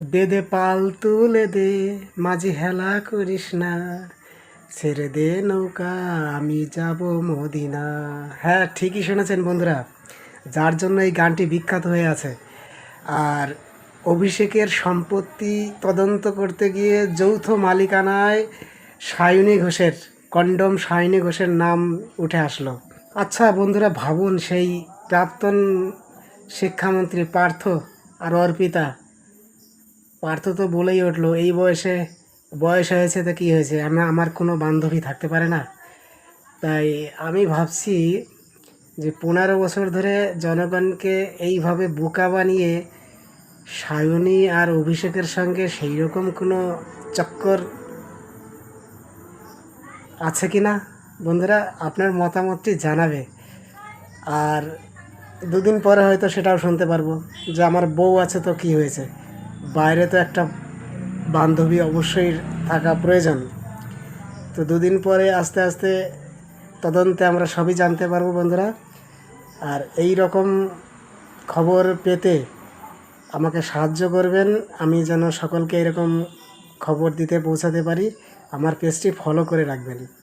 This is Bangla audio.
দে দে পাল তুলে দে, মাঝি হেলা করিস না, ছেড়ে দে নৌকা আমি যাব মদিনা। হ্যাঁ, ঠিকই শুনেছেন বন্ধুরা, যার জন্য এই গানটি বিখ্যাত হয়ে আছে। আর অভিষেকের সম্পত্তি তদন্ত করতে গিয়ে যৌথ মালিকানায় সায়নী ঘোষের, কন্ডম সায়নী ঘোষের নাম উঠে আসলো। আচ্ছা বন্ধুরা, ভাবুন সেই প্রাক্তন শিক্ষামন্ত্রী পার্থ আর অর্পিতা। পার্থ তো বলেই উঠলো, এই বয়সে বয়স হয়েছে তো কী হয়েছে, আমার কোনো বান্ধবী থাকতে পারে না। তাই আমি ভাবছি যে 15 বছর ধরে জনগণকে এইভাবে বোকা বানিয়ে সায়নী আর অভিষেকের সঙ্গে সেই রকম কোনো চক্কর আছে কি না। বন্ধুরা, আপনার মতামতটি জানাবে। আর দুদিন পরে হয়তো সেটাও শুনতে পারবো যে আমার বউ আছে তো কী হয়েছে, বাইরে তো একটা বান্ধবী অবশ্যই থাকা প্রয়োজন। তো দুদিন পরে আস্তে আস্তে তদন্তে আমরা সবই জানতে পারবো বন্ধুরা। আর এই রকম খবর পেতে আমাকে সাহায্য করবেন, আমি যেন সকলকে এরকম খবর দিতে পৌঁছাতে পারি। আমার পেজটি ফলো করে রাখবেন।